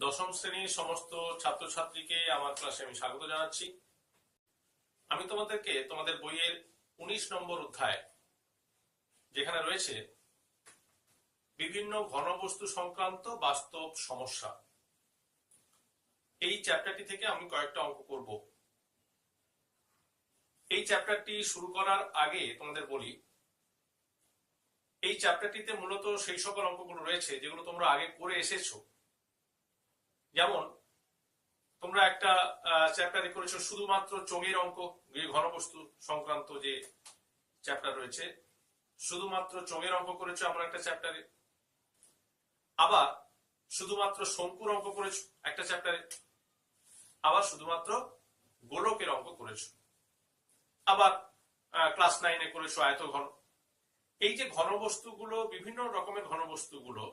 দশম শ্রেণীর সমস্ত ছাত্রছাত্রীকে আমার ক্লাসে আমি স্বাগত জানাচ্ছি। আমি তোমাদেরকে তোমাদের বইয়ের 19 নম্বর অধ্যায়, যেখানে রয়েছে বিভিন্ন ঘনবস্তু সংক্রান্ত বাস্তব সমস্যা, এই চ্যাপ্টারটি থেকে আমি কয়েকটা অঙ্ক করব। এই চ্যাপ্টারটি শুরু করার আগে তোমাদের বলি, এই চ্যাপ্টারটিতে মূলত সেই সকল অঙ্কগুলো রয়েছে যেগুলো তোমরা আগে করে এসেছো। যেমন তোমরা একটা চ্যাপ্টারে করেছো শুধুমাত্র চোঙের অঙ্ক, ঘনবস্তু সংক্রান্ত যে চ্যাপ্টার রয়েছে, শুধুমাত্র চোঙের অঙ্ক করেছো আমরা একটা চ্যাপ্টারে। আবার শুধুমাত্র শঙ্কুর অঙ্ক করেছো একটা চ্যাপ্টারে, আবার শুধুমাত্র গোলকের অঙ্ক করেছো, আবার ক্লাস 9-এ করেছো আয়তঘন। এই যে ঘনবস্তুগুলো, বিভিন্ন রকমের ঘনবস্তুগুলো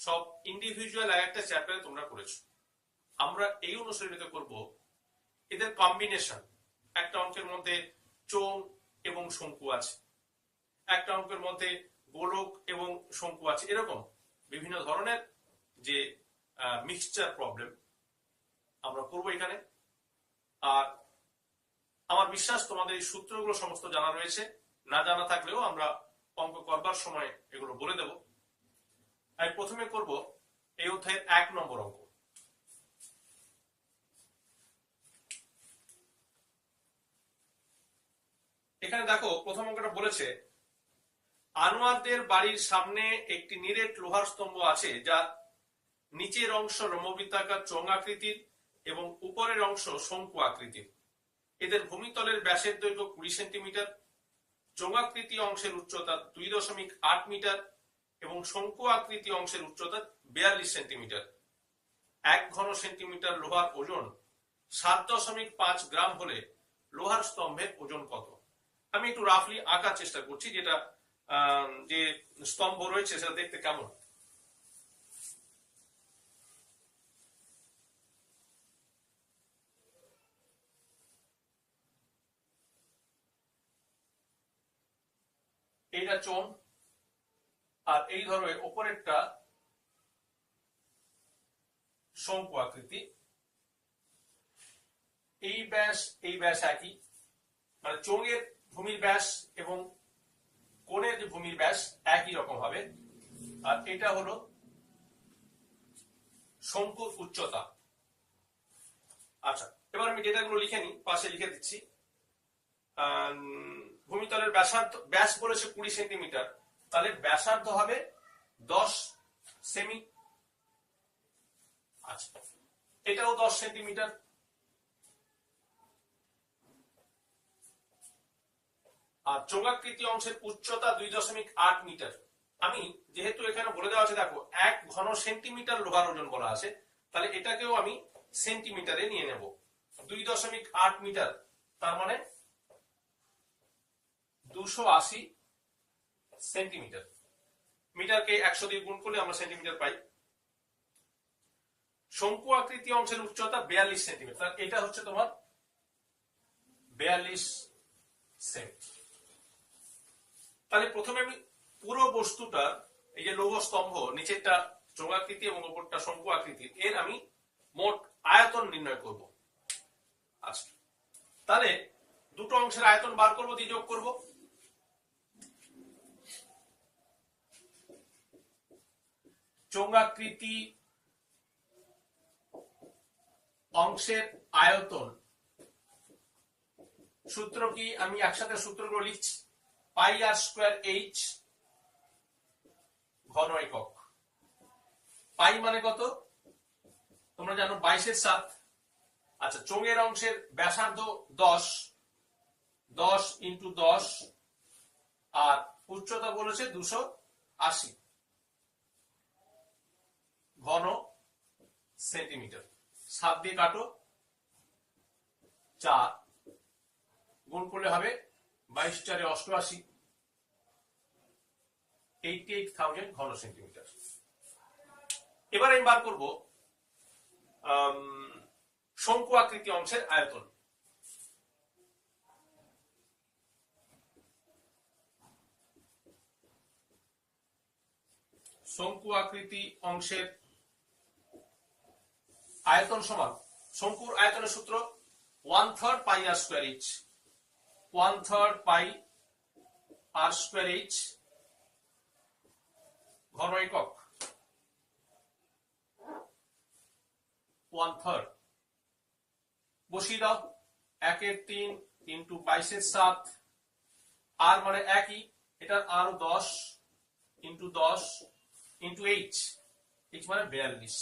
সব ইন্ডিভিজুয়াল একটা চ্যাপ্টারে তোমরা করেছো। আমরা এই অনুশীলনীতে করব এদের কম্বিনেশন। একটা অঙ্কের মধ্যে চোঙ এবং শঙ্কু আছে, একটা অঙ্কের মধ্যে গোলক এবং শঙ্কু আছে, এরকম বিভিন্ন ধরনের যে মিক্সচার প্রবলেম আমরা করব এখানে। আর আমার বিশ্বাস তোমাদের এই সূত্রগুলো সমস্ত জানা রয়েছে, না জানা থাকলেও আমরা অঙ্ক করবার সময় এগুলো বলে দেব। আমি প্রথমে করব এই অধ্যায়ের 1 নম্বর অঙ্ক। এখানে দেখো, প্রথম অঙ্কটা বলেছে আনোয়ারদের বাড়ির সামনে একটি নিরেট লোহার স্তম্ভ আছে, যার নিচের অংশ রোমবৃত্তাকার চোঙ আকৃতির এবং উপরের অংশ শঙ্কু আকৃতির। এদের ভূমিতলের ব্যাসের দৈর্ঘ্য 20 সেন্টিমিটার, চোঙাকৃতি অংশের উচ্চতা 2.8 মিটার এবং শঙ্কু আকৃতি অংশের উচ্চতা 42 সেন্টিমিটার। 1 ঘন সেন্টিমিটার লোহার ওজন 7.5 গ্রাম হলে লোহার স্তম্ভের ওজন কত? আমি একটু রাফলি আঁকার চেষ্টা করছি, যেটা যে স্তম্ভ রয়েছে সেটা দেখতে কেমন। এইটা চোঙ, আর এই ধরো ওপরেরটা শঙ্কু আকৃতি। এই ব্যাস একই, মানে চোঙের ভূমির ব্যাস এবং কোণের যে ভূমির ব্যাস একই রকম হবে। আর এটা হলো শঙ্কুর উচ্চতা। আচ্ছা, এবার আমি ডেটাগুলো লিখে নিই, পাশে লিখে দিচ্ছি। ভূমিতলের ব্যাস বলেছে 20 সেন্টিমিটার, তাহলে ব্যাসার্ধ হবে 10 সেমি। আচ্ছা, এটাও 10 সেন্টিমিটার। আর চোঙাকৃতি অংশের উচ্চতা 2.8 মিটার। আমি যেহেতু এখানে বলে দেওয়া আছে, দেখো 1 ঘন সেন্টিমিটার লোহার ওজন বলা আছে, তাহলে এটাকেও আমি সেন্টিমিটারে নিয়ে নেব। 2.8 মিটার, তার মানে 280 সেন্টিমিটার। মিটারকে 100 দিয়ে গুণ করলে আমরা সেন্টিমিটার পাই। শঙ্কু আকৃতি অংশের উচ্চতা 42 সেন্টিমিটার, এটা হচ্ছে তোমার 42 সেমি। তাহলে প্রথমে আমি পুরো বস্তুটা, এই যে লৌহ স্তম্ভ, নিচেরটা চোঙাকৃতি এবং উপরটা শঙ্কু আকৃতির, এর আমি মোট আয়তন নির্ণয় করব। আচ্ছা, তাহলে দুটো অংশের আয়তন বার করব, দিয়ে যোগ করব। চোঙাকৃতি অংশের আয়তন সূত্র কি? আমি একসাথে সূত্রগুলো লিখছি। পাই আর স্কয়ার এইচ ঘন একক। পাই মানে কত তোমরা জানো, 22/7। আচ্ছা, চোঙের অংশের ব্যাসার্ধ 10 ইন্টু 10, আর উচ্চতা বলেছে 280 ঘন সেন্টিমিটার। 7 দিয়ে কাটো, 4 গুণ করলে হবে 22 × 4 = 88, 88,000 ঘন সেন্টিমিটার। এবার আমি বার করব শঙ্কু আকৃতি অংশের আয়তন। শঙ্কু আকৃতি অংশের আয়তন সমান শঙ্কুর আয়তনের সূত্র 1/3 পাই আর স্কয়ার এইচ, 1/3 পাই আর স্কয়ার এইচ ঘন একক, 1/3 বসিয়ে দাও। 1/3 ইন্টু 22/7 আর মানে একই, এটার আরো 10 ইন্টু 10 ইন্টু এইচ, এইচ মানে 42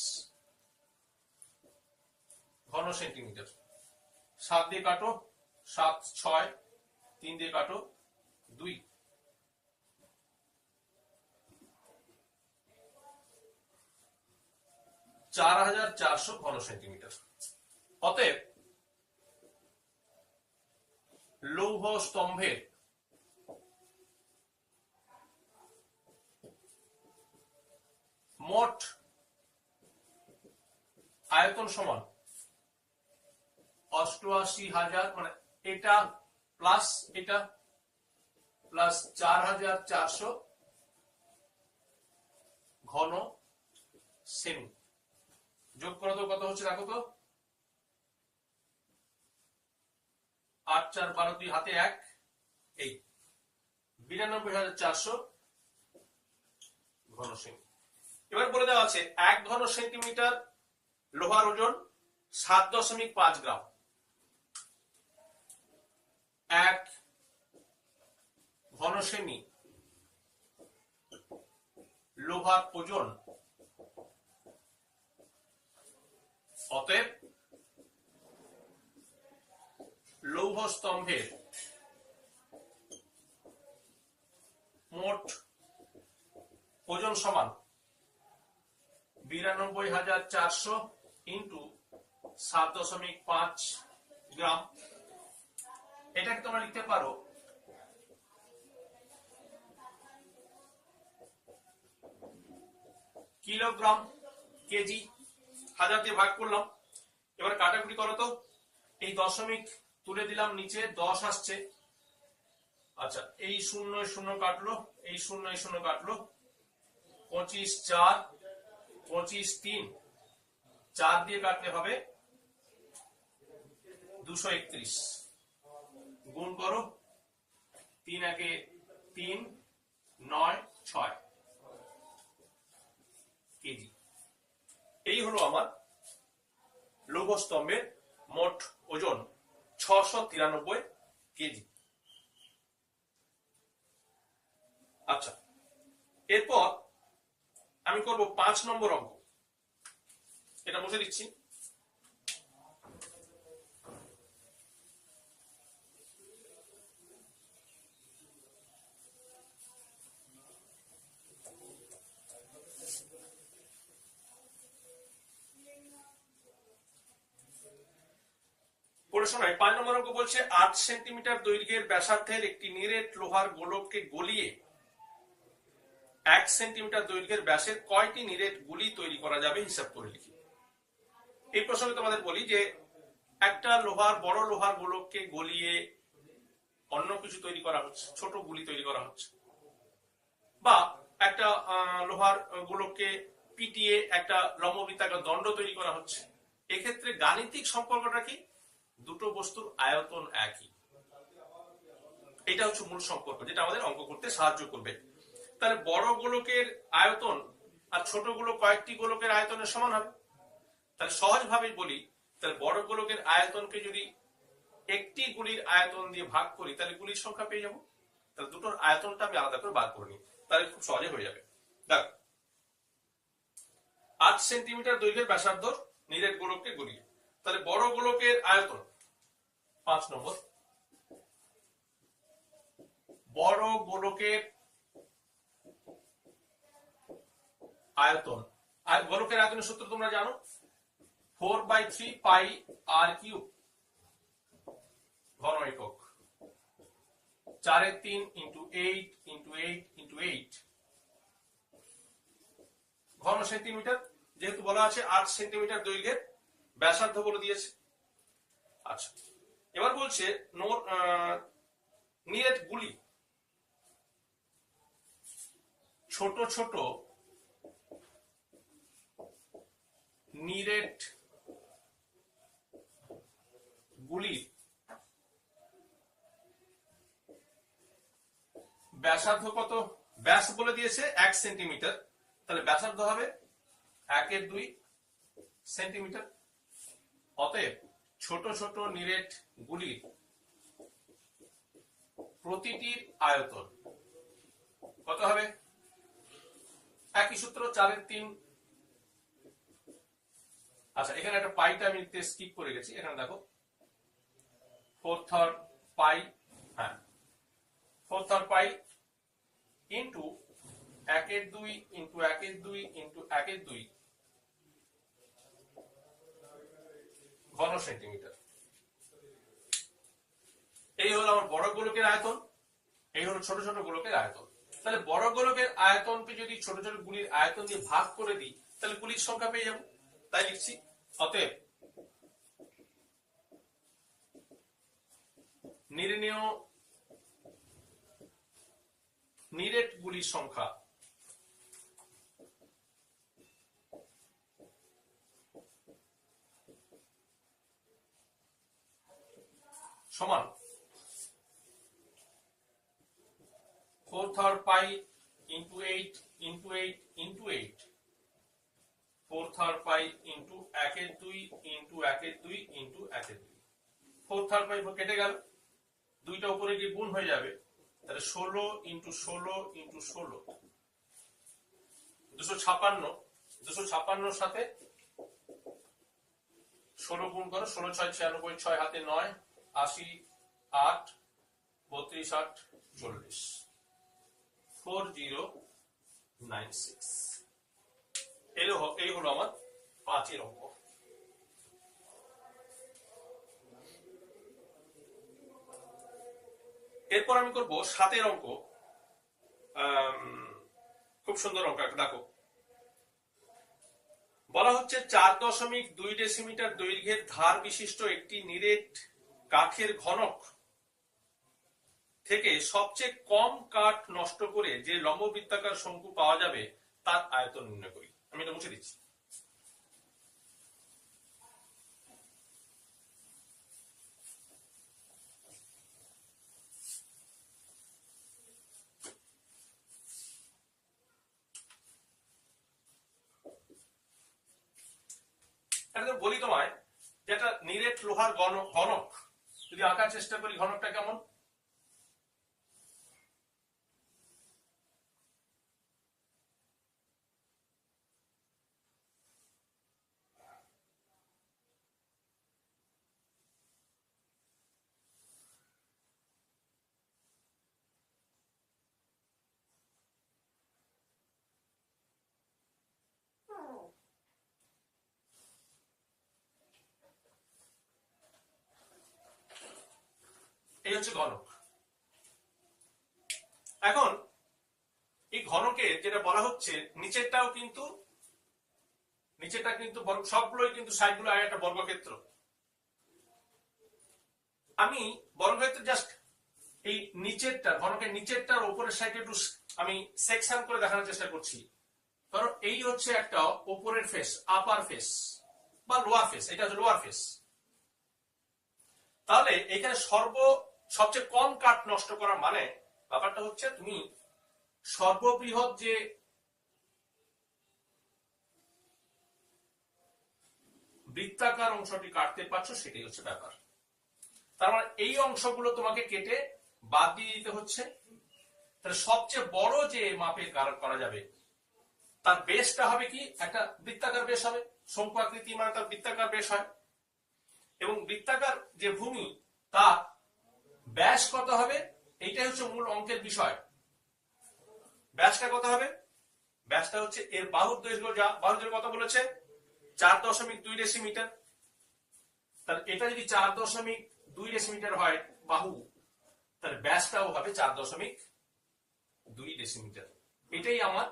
ঘন সেন্টিমিটার। 7 দিয়ে কাটো, 7 6, 3 দিয়ে কাটো 2, 4400 ঘন সেন্টিমিটার। অতএব লৌহ স্তম্ভের মোট আয়তন সমান 88,000, মানে এটা প্লাস এটা প্লাস 4400 ঘন সেমি। যোগ করো তো কত হচ্ছে দেখো তো, 8 4 12 2 হাতে 1, এই 92,400 ঘন সেমি। এবার বলে দেওয়া আছে 1 ঘন সেন্টিমিটার লোহার ওজন 7.5 গ্রাম। 1 ঘন সেমি লোহার ওজন, অতএব লৌহ স্তম্ভের মোট ওজন সমান 92,400 ইন্টু 7.5 গ্রাম। এটাকে তোমরা লিখতে পারো কিলোগ্রাম কেজি। 1000 দিয়ে ভাগ করলাম। এবার কাটাকুটি করো তো, এই দশমিক তুলে দিলাম নিচে, 10 আসছে। আচ্ছা, এই 0 0 কাটলো, এই 0 0 কাটলো, 25 4 25 3, 4 দিয়ে কাটলে হবে 231। গুণ করো, 3 একে 3 9 6 কেজি। এই হলো আমার লৌহ স্তম্ভের মোট ওজন 693 কেজি। আচ্ছা, এরপর আমি করব 5 নম্বর অঙ্ক। এটা মুছে দিচ্ছি। পড়ে শোনাই। 5 নম্বর অঙ্ক বলছে 8 সেন্টিমিটার দৈর্ঘ্যের ব্যাসার্ধের একটি নিরেট লোহার গোলককে গলিয়ে 1 সেন্টিমিটার দৈর্ঘ্যের ব্যাসের কয়টি নিরেট গুলি তৈরি করা যাবে হিসাব করে লিখি। এই প্রসঙ্গে তোমাদের বলি যে একটা বড় লোহার গোলককে গলিয়ে অন্য কিছু তৈরি করা হচ্ছে, ছোট গুলি তৈরি করা হচ্ছে, বা একটা লোহার গোলককে পিটিয়ে একটা লম্ববৃত্তাকার দণ্ড তৈরি করা হচ্ছে। এক্ষেত্রে গাণিতিক সম্পর্কটা কি? দুটো বস্তুর আয়তন একই। এটা হচ্ছে মূল সম্পর্ক, যেটা আমাদের অঙ্ক করতে সাহায্য করবে। তাহলে বড় গোলকের আয়তন আর ছোট গোলক কয়েকটি গোলকের আয়তনের সমান হবে। তাহলে সহজভাবে বলি, তাহলে বড় গোলকের আয়তনকে যদি একটি গুলির আয়তন দিয়ে ভাগ করি, তাহলে গুলির সংখ্যা পেয়ে যাবো। তাহলে দুটোর আয়তনটা আমি আলাদা করে বার করে নিই, তাহলে খুব সহজে হয়ে যাবে। দেখো, 8 সেন্টিমিটার দৈর্ঘ্যের ব্যাসার্ধ নিরেট গোলককে গলিয়ে, তাহলে বড় গোলকের আয়তন 5 নম্বর, বড় গোলকের আয়তন, আর গোলকের আয়তনের সূত্র তোমরা জানো, 4/3 পাই আর কিউব ঘন একক, 4/3 ইন্টু 8 ইন্টু 8 ইন্টু 8 ঘন সেন্টিমিটার। যেহেতু বলা আছে 8 সেন্টিমিটার দৈর্ঘ্যের ব্যাসার্ধ বলে দিয়েছে। আচ্ছা, এবার বলছে নিরেট গুলি, ছোট ছোট নিরেট গুলির ব্যাসার্ধ কত? ব্যাস বলে দিয়েছে 1 সেন্টিমিটার, তাহলে ব্যাসার্ধ হবে 1/2 সেন্টিমিটার। অতএব ছোট ছোট নিরেট গুলির প্রতিটির আয়তন কত হবে? একই সূত্র, 4/3। আচ্ছা, এখানে একটা পাইটা আমি স্কিপ করে গেছি, এখানে দেখো 4/3 পাই, হ্যাঁ 4/3 পাই ইন্টু 1/2 ইন্টু 1/2 ইন্টু 1/2 ঘন সেন্টিমিটার। এই হলো আমার বড় গোলকের আয়তন, এই হলো ছোট ছোট গোলকের আয়তন। তাহলে বড় গোলকের আয়তনকে যদি ছোট ছোট গুলির আয়তন দিয়ে ভাগ করে দিই, তাহলে গুলির সংখ্যা পেয়ে যাবো। তাই লিখছি, অতএব নির্ণেয় নিরেট গুলির সংখ্যা সমান 4/3 pi into 8 into 8 into 8 4/3 pi into 1/2 into 1/2 into 1/2। 4/3 পাই কেটে গেল, দুইটা উপরে গিয়ে গুণ হয়ে যাবে, তাহলে 16 ইন্টু 16 ইন্টু 16 256। 256 সাথে 16 গুণ করো, 16 6 96, 6 হাতে 9, 80 8 32 8 40 4096। এই হলো আমার 5 অঙ্ক। এরপর আমি করব 7 অঙ্ক। খুব সুন্দর অঙ্ক, দেখো বলা হচ্ছে 4.2 ডেসিমিটার দৈর্ঘ্যের ধার বিশিষ্ট একটি নিরেট কাঠের ঘনক থেকে সবচেয়ে কম কাঠ নষ্ট করে যে লম্ব বৃত্তাকার শঙ্কু পাওয়া যাবে তার আয়তন নির্ণয় করি। আমি এটা মুছে দিচ্ছি। বলি তোমায়, যেটা নিরেট লোহার ঘনক যদি আঁকার চেষ্টা করি, ঘনকটা কেমন? এই হচ্ছে ঘনক। এখন এই ঘনকে যেটা বলা হচ্ছে, নিচেরটা কিন্তু সবগুলোই কিন্তু সাইডগুলো একটা বর্গক্ষেত্র। আমি বর্গক্ষেত্র জাস্ট এই নিচেরটা, ঘনকের নিচেরটার উপরের সাইডে একটু আমি সেকশন করে দেখানোর চেষ্টা করছি। ধরো এই হচ্ছে একটা উপরের ফেস, আপার ফেস বা লোয়ার ফেস, এটা হচ্ছে লোয়ার ফেস। তাহলে এখানে সবচেয়ে কম কাঠ নষ্ট করা মানে ব্যাপারটা হচ্ছে তুমি সর্ববৃহৎ যে বৃত্তাকার অংশটি কাটতে পারছো সেটাই হচ্ছে ব্যাপার। তার মানে এই অংশগুলো তোমাকে কেটে বাদ দিয়ে দিতে হচ্ছে। তাহলে সবচেয়ে বড় যে মাপের করা যাবে তার বেসটা হবে কি? একটা বৃত্তাকার বেস হবে। শঙ্কু আকৃতি মানে তার বৃত্তাকার বেস হয়, এবং বৃত্তাকার যে ভূমি তার ব্যাস কত হবে, এইটাই হচ্ছে মূল অঙ্কের বিষয়। ব্যাসটা কত হবে? ব্যাসটা হচ্ছে এর বাহুর দৈর্ঘ্য, যা বাহুর দৈর্ঘ্য কত বলেছে? 4.2 ডেসিমিটার। তাহলে এটা যদি 4.2 ডেসিমিটার হয় বাহু, তাহলে ব্যাসটাও হবে 4.2 ডেসিমিটার। এটাই আমার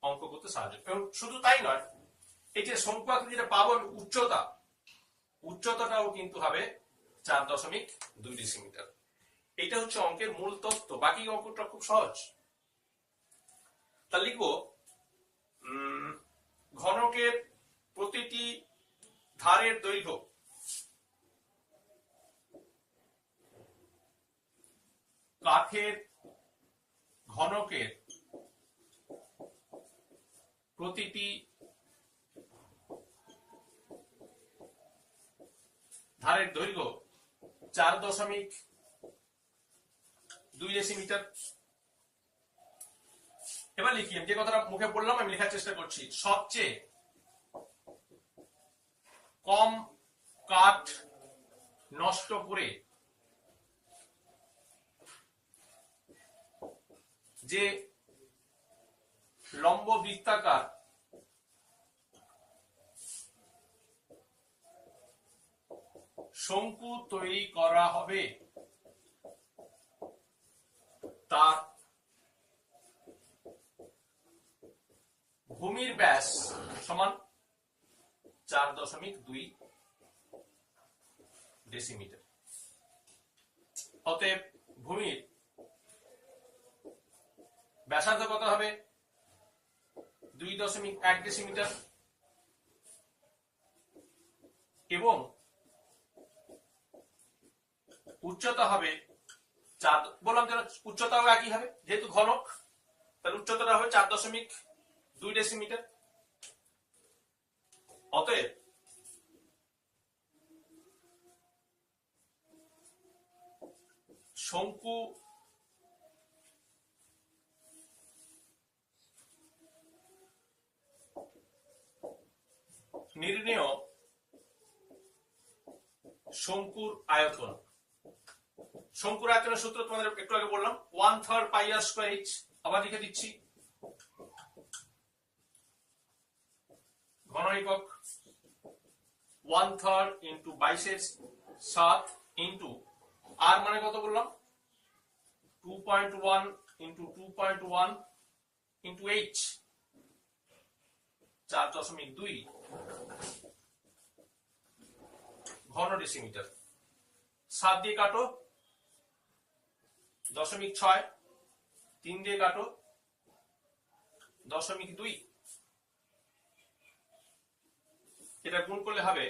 অঙ্ক করতে সাহায্য। এবং শুধু তাই নয়, এই যে শঙ্কু আকৃতিটা পাবো উচ্চতাটাও কিন্তু হবে 4.2 ডেসিমিটার। এটা হচ্ছে অঙ্কের মূল তত্ত্ব। বাকি অঙ্কটা খুব সহজ। তা লিখবো ঘনকের প্রতিটি ধারের দৈর্ঘ্য কাঠের ঘনকের প্রতিটি ধারের দৈর্ঘ্য 4.2 ডেসিমিটার। এবার লিখি, যে কথাটা মুখে বললাম আমি লেখার চেষ্টা করছি। সবচেয়ে কম কাঠ নষ্ট করে যে লম্ব বৃত্তাকার শঙ্কু তৈরি করা হবে তার ভূমির ব্যাস সমান 4.2 ডেসিমিটার। অতএব ভূমির ব্যাসার্ধ কত হবে? 2.1 ডেসিমিটার এবং উচ্চতা হবে বললাম যে উচ্চতাও একই হবে, যেহেতু ঘনক তাহলে উচ্চতাটা হবে 4.2 ডেসিমিটার। অতএব শঙ্কু নির্ণেয় শঙ্কুর আয়তন। শঙ্কুর আয়তনের সূত্র তোমাদের একটু আগে বললাম, 1/3 পাই আর স্কয়ার এইচ। আবার লিখে দিচ্ছি, ঘন একক 1/3 ইন্টু 22/7 ইন্টু আর মানে কত বললাম? 2.1 ইন্টু 2.1 ইন্টু এইচ 4.2 ঘন ডেসিমিটার। 7 দিয়ে কাটো, 0.6, 3 দিয়ে কাটো 0.2, এটা গুণ করলে হবে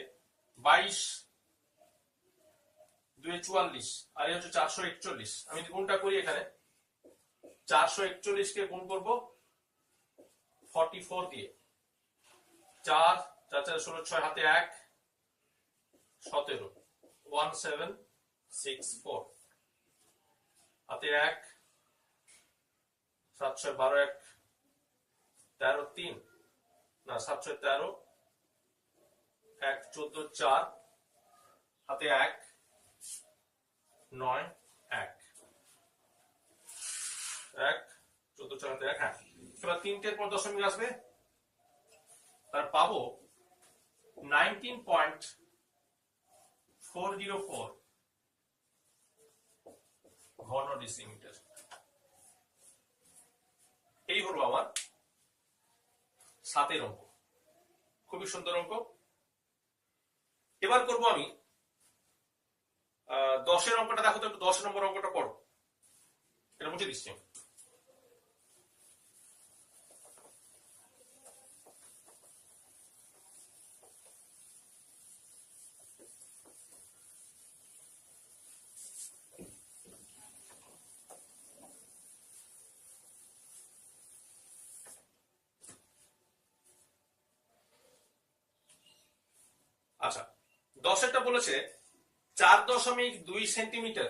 22 2 44 আর এই হচ্ছে 441। আমি গুণটা করি এখানে, 441 কে গুণ করব 44 দিয়ে, 4 4 4 16 6 হাতে 1 17 1764 হাতে 1 7 6 12 1 13 3 না 7 6 13 1 14 4 হাতে 1 9 1 1 14 4 হাতে 1। হ্যাঁ, এবার 3টের পর দশমিক আসবে, তার পাবো 19.404 ঘন ডেসিমিটার। এই হলো আমার 7 অঙ্ক, খুবই সুন্দর অঙ্ক। এবার করব আমি 10 অঙ্কটা। দেখো তো একটু 10 নম্বর অঙ্কটা পড়ো, এটা মুছে দিচ্ছি। আচ্ছা, 10টা বলেছে 4.2 সেন্টিমিটার,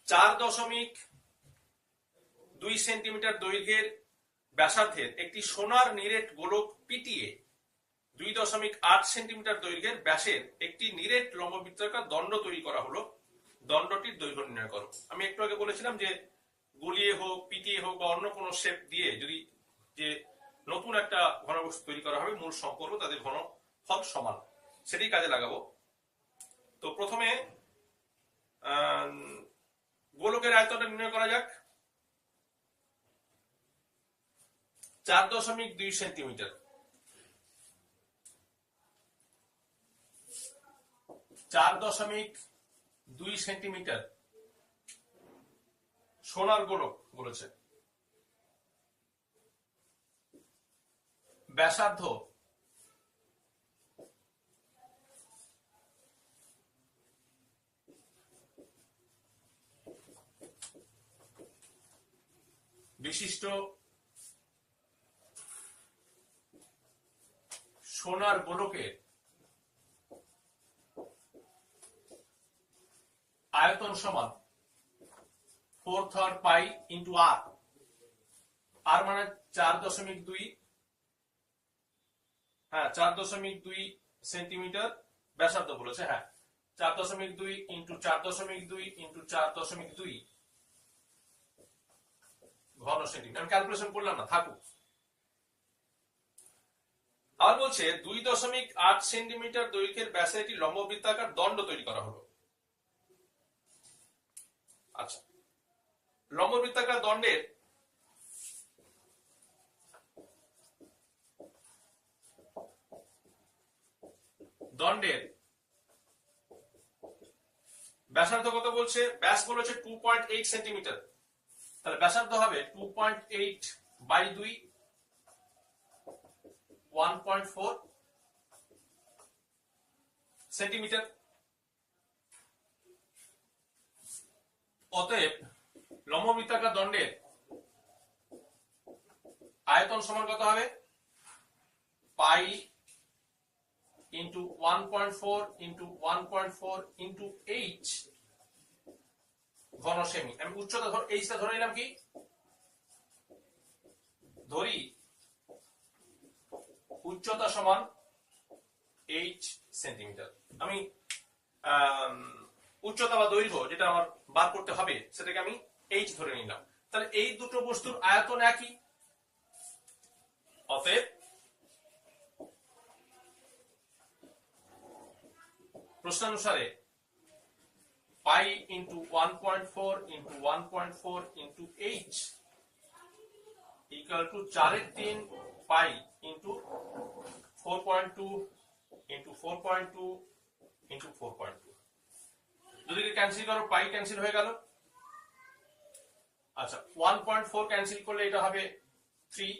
4.2 সেন্টিমিটার দৈর্ঘ্যের ব্যাসার্ধের একটি সোনার নিরেট গোলক পিটিয়ে 2.8 সেন্টিমিটার দৈর্ঘ্যের ব্যাসের একটি নিরেট লম্ববৃত্তাকার দণ্ড তৈরি করা হলো। দণ্ডটির দৈর্ঘ্য নির্ণয় করো। আমি একটু আগে বলেছিলাম যে গুলিয়ে হোক, পিটিয়ে হোক বা অন্য কোনো শেপ দিয়ে যদি যে নতুন একটা ঘনবস্তু তৈরি করা হবে, মূল সম্পর্ক তাদের ঘনফল সমান, সেটাই কাজে লাগাবো। তো প্রথমে গোলকের আয়তনটা নির্ণয় করা যাক। 4.2 সেন্টিমিটার, 4.2 সেন্টিমিটার সোনার গোলক বলেছে। ব্যাসার্ধ 2.8 বিশিষ্ট সোনার গোলকের আয়তন সমান 4/3 পাই ইন্টু আর, আর মানে 4.2, হ্যাঁ 4.2 সেন্টিমিটার ব্যাসার্ধ বলেছে, হ্যাঁ 4.2 ইন্টু 4.2 ইন্টু 4.2 ঘন সেন্টিমিটার। আমি ক্যালকুলেশন করলাম না, থাকুক। আর বলছে 2.8 সেন্টিমিটার দৈর্ঘ্যের ব্যাসে একটি লম্ববৃত্তাকার দণ্ড তৈরি করা হলো। আচ্ছা, লম্ববৃত্তাকার দণ্ডের ব্যাসার্ধ কত বলছে? ব্যাস বলেছে 2.8 সেন্টিমিটার, তাহলে ব্যাসার্ধ হবে 2.8 বাই 2, 1.4 সেন্টিমিটার। অতএব লম্ববৃত্তাকার দণ্ডের আয়তন সমান কত হবে? পাই ইন্টু 1.4 ইন্টু 1.4 ইন্টু এইচ ঘন সেমি। আমি উচ্চতা এইচটা ধরে নিলাম, কি ধরি? উচ্চতা সমান এইচ সেন্টিমিটার। আমি উচ্চতা বা দৈর্ঘ্য যেটা আমার বার করতে হবে সেটাকে আমি এইচ ধরে নিলাম। তাহলে এই দুটো বস্তুর আয়তন একই, অতএব প্রশ্নানুসারে pi into 1.4 into 1.4 into H equal to 4/3 pi into 4.2 into 4.2 into 4.2। যদি ক্যান্সেল করো পাই ক্যান্সেল হয়ে গেল। আচ্ছা, 1.4 ক্যান্সেল করলে এটা হবে 3,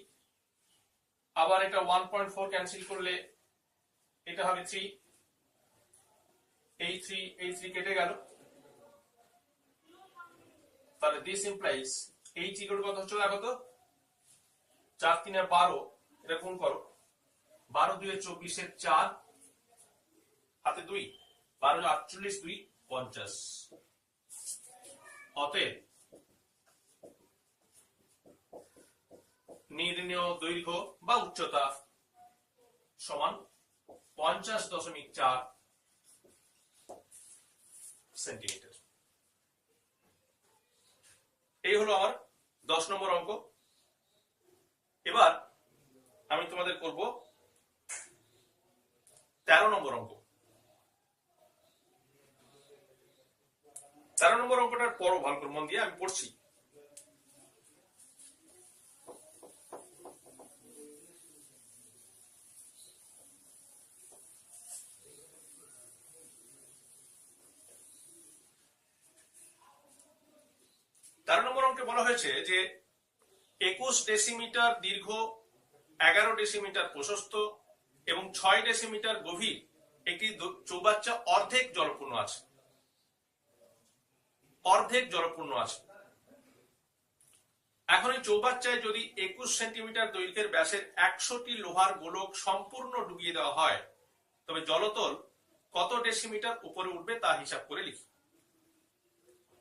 আবার এটা 1.4 ক্যান্সেল করলে এটা হবে 3, এই 3 কেটে গেল। তাহলে দিস ইমপ্লাইজ এইচ ইকুয়াল কত হচ্ছে? দেখো তো, 4 3 12, এটা গুণ করো, 12 2 24 4 হাতে 2, 12 48 2 50। অতএব নির্ণেয় দৈর্ঘ্য বা উচ্চতা সমান 50.4 সেন্টিমিটার। এই হলো আমার 10 নম্বর অঙ্ক। এবার আমি তোমাদের করব 13 নম্বর অঙ্ক। 13 নম্বর অঙ্কটার পরও ভালো করে মন দিয়ে আমি পড়ছি। বলা হয়েছে যে 21 ডেসিমিটার দীর্ঘ, 11 ডেসিমিটার প্রশস্ত এবং 6 ডেসিমিটার গভীর একটি চৌবাচ্চা অর্ধেক জলপূর্ণ আছে। অর্ধেক জলপূর্ণ আছে। এখন এই চৌবাচ্চায় যদি 21 সেন্টিমিটার দৈর্ঘ্যের ব্যাসের 100টি লোহার গোলক সম্পূর্ণ ডুবিয়ে দেওয়া হয়, তবে জলতল কত ডেসিমিটার উপরে উঠবে তা হিসাব করে লিখি।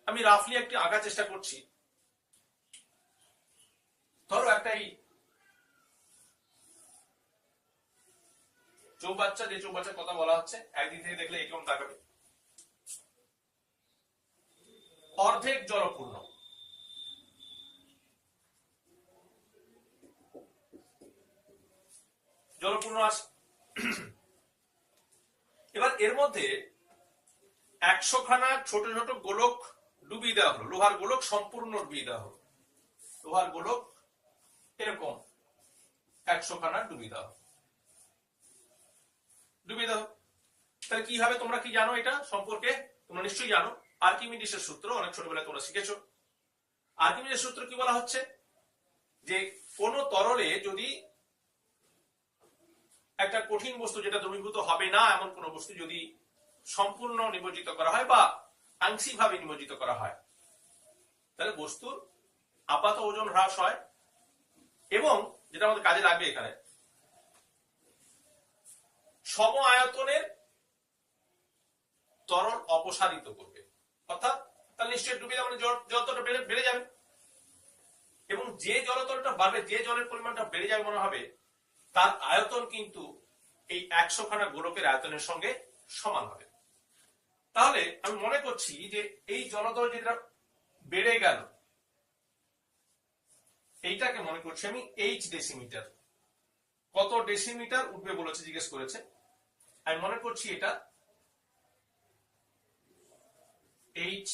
আমি রাফলি একটি আঁকার চেষ্টা করছি। ধরো একটাই চৌবাচ্চা, যে চৌবাচ্চার কথা বলা হচ্ছে, একদিক থেকে দেখলে এরকম তাকাবে, অর্ধেক জলপূর্ণ। জলপূর্ণ আছে। এবার এর মধ্যে 100 খানা ছোট ছোট গোলক ডুবিয়ে দেওয়া হলো, লোহার গোলক সম্পূর্ণ ডুবিয়ে দেওয়া হলো। লোহার গোলক এরকম 100 খানা ডুবিয়ে দেওয়া হলো। ডুবিয়ে দাও। তাহলে কি হবে? তোমরা কি জানো এটা সম্পর্কে? তোমরা নিশ্চয়ই জানো, আর্কিমিডিসের সূত্র অনেক ছোটবেলায় তোমরা শিখেছো। আর্কিমিডিসের সূত্র কি বলা হচ্ছে? যে কোন তরলে যদি একটা কঠিন বস্তু, যেটা দ্রবীভূত হবে না এমন কোন বস্তু যদি সম্পূর্ণ নিমজ্জিত করা হয় বা আংশিকভাবে নিমজ্জিত করা হয়, তাহলে বস্তুর আপাত ওজন হ্রাস হয় এবং যেটা আমাদের কাজে লাগবে এখানে, সম আয়তনের তরল অপসারিত করবে, অর্থাৎ তাহলে নিশ্চয়ই ডুবে যাবে, জলতলটা বেড়ে যাবে এবং যে জলতলটা বাড়বে, যে জলের পরিমাণটা বেড়ে যাবে মনে হবে, তার আয়তন কিন্তু এই 100 খানা গোলকের আয়তনের সঙ্গে সমান হবে। তাহলে আমি মনে করছি যে এই জলতল যেটা বেড়ে গেল, এইটাকে মনে করছি আমি এইচ ডেসিমিটার। কত ডেসিমিটার উঠবে বলেছে, জিজ্ঞেস করেছে, আমি মনে করছি এটা এইচ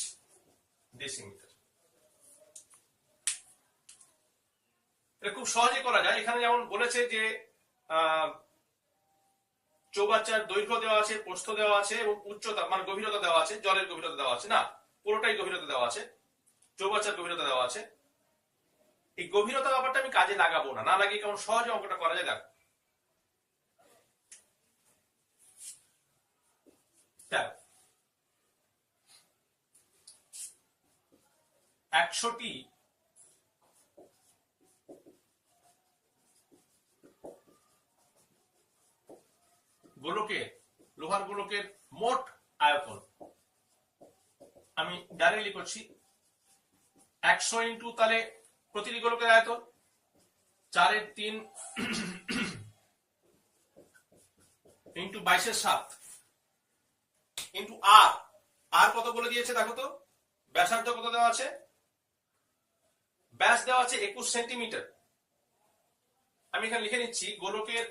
ডেসিমিটার। এটা খুব সহজে করা যায়। এখানে যেমন বলেছে যে চৌবাচ্চার দৈর্ঘ্য দেওয়া আছে, প্রস্থ দেওয়া আছে এবং উচ্চতা মানে গভীরতা দেওয়া আছে, জলের গভীরতা দেওয়া আছে, না পুরোটাই গভীরতা দেওয়া আছে, চৌবাচ্চার গভীরতা দেওয়া আছে। এই গভীরতা ব্যাপারটা আমি কাজে লাগাবো না, না লাগিয়ে কেমন সহজে অঙ্কটা করা যায় দেখো। 100টি গোলকের, লোহার গোলকের মোট আয়তন আমি ডাইরেক্টলি করছি 100 ইন্টু তাহলে প্রতিটি গোলকের আয়তন 4/3 ইন্টু 22/7 ইন্টু আর। আর কত বলে দিয়েছে দেখো তো, ব্যাসার্ধ কত দেওয়া আছে, ব্যাস দেওয়া আছে 21 সেন্টিমিটার। আমি এখানে লিখে নিচ্ছি, গোলকের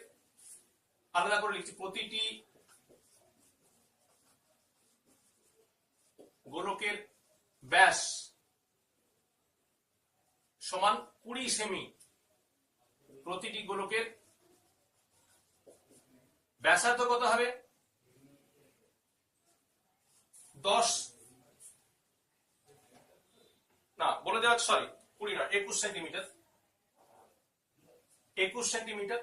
আলাদা করে লিখছি, প্রতিটি গোলকের ব্যাস সমান 20 সেমি। প্রতিটি গোলকের ব্যাসার্ধ কত হবে, 10 না বলে দেওয়া, সরি 20 না 21 সেন্টিমিটার। 21 সেন্টিমিটার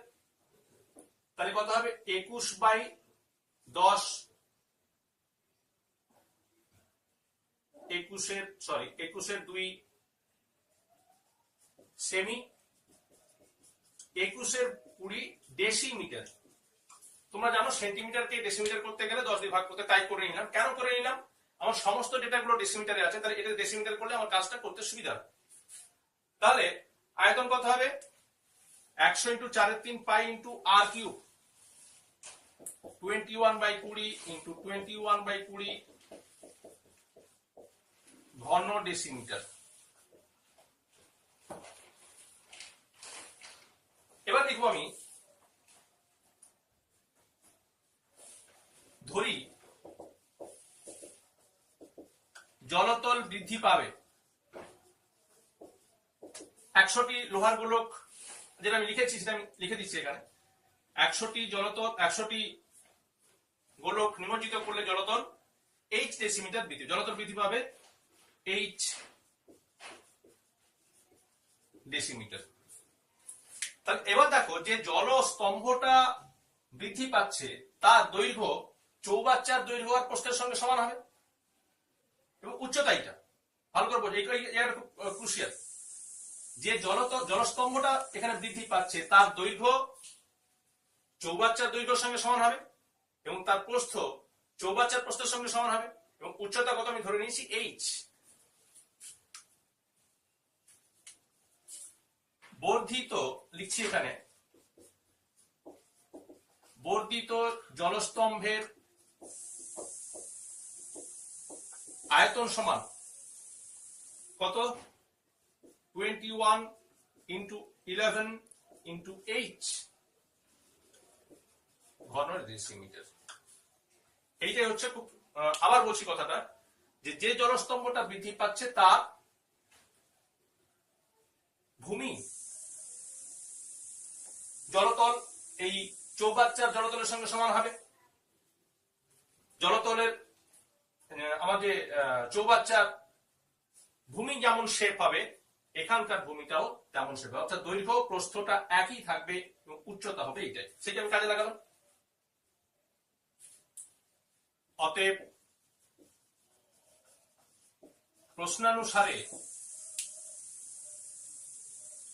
তাহলে কত হবে, 21/10, 21/2 সেমি, 21/20 ডেসিমিটার। তোমরা জানো সেন্টিমিটারকে ডেসিমিটার করতে গেলে 10 দিয়ে ভাগ করতে, তাই করে নিলাম। কেন করে নিলাম, আমার সমস্ত ডেটাগুলো ডেসিমিটারে আছে, তাহলে এটা ডেসিমিটার করলে আমার কাজটা করতে সুবিধা হবে। তাহলে আয়তন কত হবে, 100 ইন্টু 4/3 পাই ইন্টু আর কিউব, 21/20 ইন্টু 21/20 ঘন ডেসিমিটার। এবার দেখবো আমি, ধরি জলতল বৃদ্ধি পাবে, 100টি লোহার গোলক, যেটা আমি লিখেছি সেটা আমি লিখে দিচ্ছি এখানে, 100টি জলতল, 100টি গোলক নিমজ্জিত করলে জলতল এইচ ডেসিমিটার বৃদ্ধি, জলতল বৃদ্ধি পাবে এইচ ডেসিমিটার। তাহলে এবার দেখো, যে জলস্তম্ভটা বৃদ্ধি পাচ্ছে তার দৈর্ঘ্য চৌবাচ্চার দৈর্ঘ্য আর প্রস্থের সঙ্গে সমান হবে এবং উচ্চতা, এটা ভালো করে বোঝো, এটা খুব ক্রুশিয়াল। যে জলস্তম্ভটা এখানে বৃদ্ধি পাচ্ছে তার দৈর্ঘ্য চৌবাচ্চার দৈর্ঘ্যের সঙ্গে সমান হবে এবং তার প্রস্থ চৌবাচ্চার প্রস্থের সঙ্গে সমান হবে এবং উচ্চতা কত আমি ধরে নিয়েছি এইচ। বর্ধিত লিখছি এখানে, বর্ধিত জলস্তম্ভের আয়তন সমান কত, 21 ইন্টু 11 ইন্টু এইচ ঘন ডেসিমিটার। এইটাই হচ্ছে খুব, আবার বলছি কথাটা, যে জলস্তম্ভটা বৃদ্ধি পাচ্ছে তার ভূমি জলতল এই চৌবাচ্চার জলতলের সঙ্গে সমান হবে। জলতলের আমাদের চৌবাচ্চার ভূমি যেমন শেপ হবে, এখানকার ভূমিটাও তেমন শেপ হবে, অর্থাৎ দৈর্ঘ্য প্রস্থটা একই থাকবে এবং উচ্চতা হবে এইটাই, সেটা আমি কাজে লাগালাম। অতএব প্রশ্নানুসারে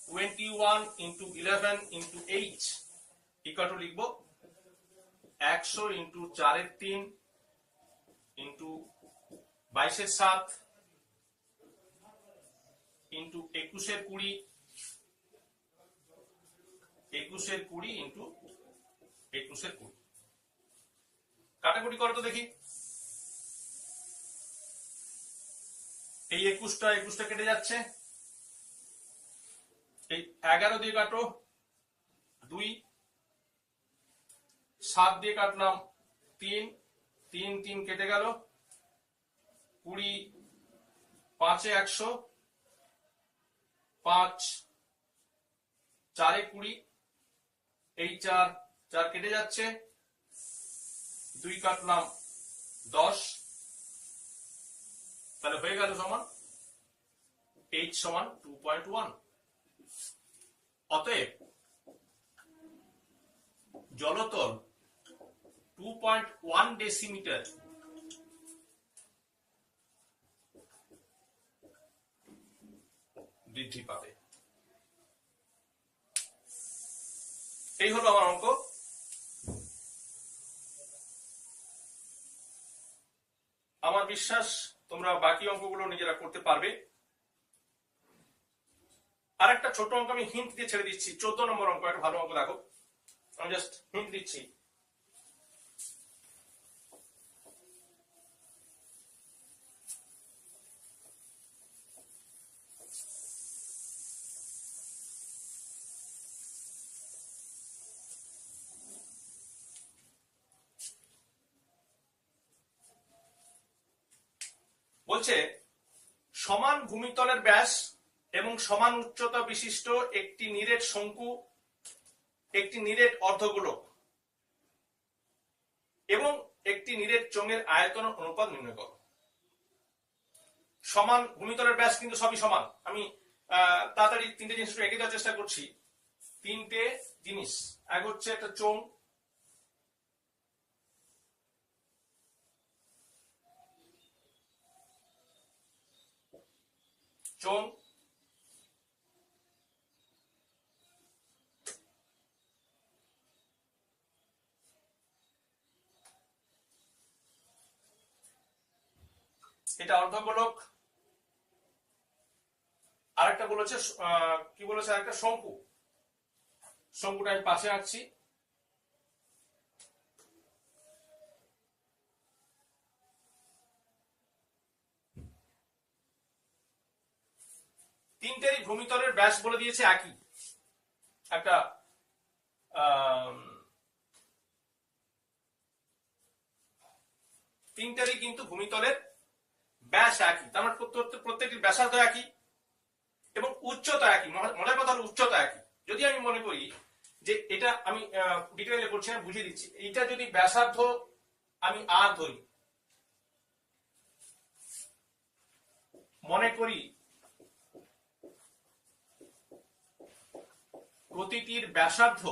21 into 11 into H equal two লিখবো 100 ইন্টু 4/3 ইন্টু 22/7 ইন্টু 21/20 21/20 ইন্টু 21/20 কাটাকুটি করো তো দেখি। এই 21টা কেটে যাচ্ছে, এই 11 দিয়ে কাটো 2, 7 দিয়ে কাটলাম 3, 3 3 কেটে গেল, 20 5 এ 100, 5 4 এ 20, এই 4 4 কেটে যাচ্ছে, 2 কাটলাম 10, তাহলে হয়ে গেল সমান h সমান 2.1। অতএব জলতল 2.1 ডেসিমিটার বৃদ্ধি পাবে। এই হলো আমার অঙ্ক। আমার বিশ্বাস তোমরা বাকি অঙ্কগুলো নিজেরা করতে পারবে। আর একটা ছোট অঙ্ক আমি হিন্ট দিয়ে ছেড়ে দিচ্ছি, 14 নম্বর অঙ্ক, একটা ভালো অঙ্ক দেখো, আমি জাস্ট হিন্ট দিচ্ছি। বলছে সমান ভূমিতলের ব্যাস এবং সমান উচ্চতা বিশিষ্ট একটি নিরেট শঙ্কু, একটি নিরেট অর্ধগোলক এবং একটি নিরেট চোঙের আয়তন অনুপাত নির্ণয় করো। সমান ভূমিতলের ব্যাস কিন্তু সবই সমান। আমি তাড়াতাড়ি 3টে জিনিস একটু এঁকে দেওয়ার চেষ্টা করছি। 3টে জিনিস, এক হচ্ছে একটা চোঙ, চোঙ, এটা অর্ধগোলক, আরেকটা বলেছে কি বলেছে, আরেকটা শঙ্কু। শঙ্কুটা আমি পাশে আঁকছি। তিনটেরই ভূমিতলের ব্যাস বলে দিয়েছে একই, একটা তিনটেরই কিন্তু ভূমিতলের ব্যাস একই, তার মানে প্রত্যেকটির ব্যাসার্ধ একই এবং উচ্চতা একই। মজার কথা হলো উচ্চতা একই। যদি আমি মনে করি যে এটা, আমি ডিটেইলে করছি না, বুঝিয়ে দিচ্ছি, এইটা যদি ব্যাসার্ধ আমি আর ধরি, মনে করি প্রতিটির ব্যাসার্ধ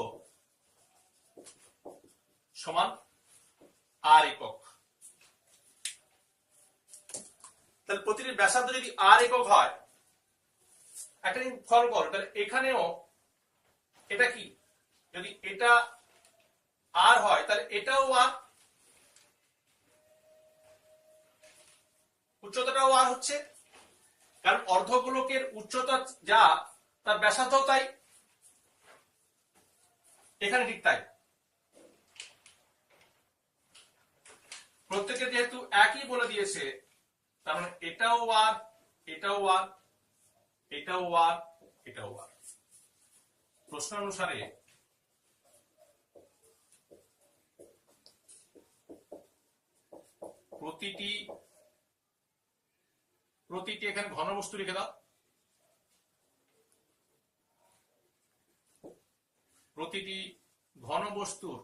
সমান আর একক, তাহলে প্রতিটির ব্যাসার্ধ যদি আর একক হয়, একটা জিনিস ফলো করো, তাহলে এখানেও এটা কি, যদি এটা আর হয় তাহলে এটাও আর, উচ্চতাটাও আর হচ্ছে, কারণ অর্ধগোলকের উচ্চতা যা তার ব্যাসার্ধ তাই, এখানে ঠিক তাই। প্রত্যেকে যেহেতু একই বলে দিয়েছে, তার মানে এটাও আর, এটাও আর, এটাও আর, এটাও আর। প্রশ্ন অনুসারে প্রতিটি এখানে ঘনবস্তু লিখে দাও, প্রতিটি ঘনবস্তুর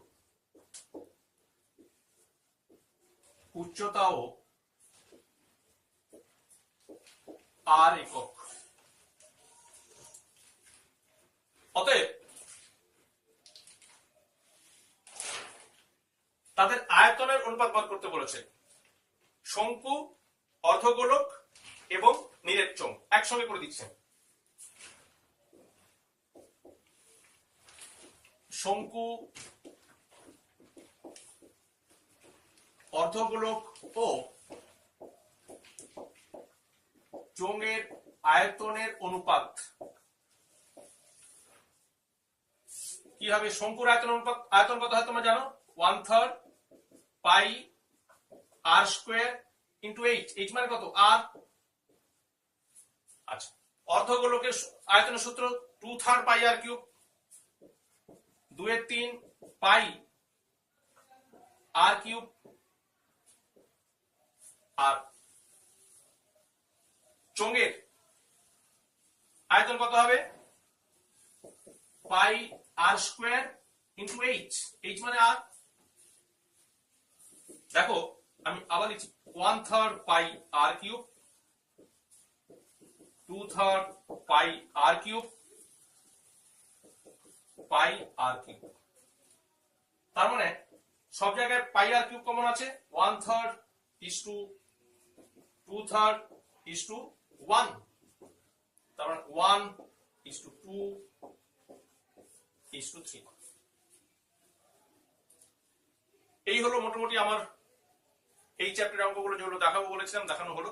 উচ্চতাও আর একক। অতএব তাদের আয়তনের অনুপাত বার করতে বলেছে। শঙ্কু, অর্ধগোলক এবং নিরেট চোঙ একসঙ্গে করে দিচ্ছেন। শঙ্কু, অর্ধগোলক ও চোঙের আয়তনের অনুপাত। কি হবে? শঙ্কুর আয়তন অনুপাত, আয়তন কত হয় তোমরা জানো? 1/3 পাই আর স্কোয়ার ইন্টু এইচ। এইচ মানে কত? আর। আচ্ছা, অর্ধগোলকের আয়তনের সূত্র 2/3 পাই আর কিউব, 2/3 পাই আর কিউব। আর চোঙের আয়তন কত হবে? পাই আর স্কোয়ার ইন্টু এইচ। এইচ মানে আর। দেখো আমি আবার লিখছি, 1/3 পাই আর কিউব, 2/3 পাই আর কিউব, পাই আর কিউব। তার মানে সব জায়গায় পাই আর কিউব কমন আছে। 1/3 is to 2/3 is to 1, তার মানে 1 is to 2 is to 3। এই হলো মোটামুটি আমার এই চ্যাপ্টারের অঙ্কগুলো যেগুলো দেখাবো বলেছিলাম, দেখানো হলো।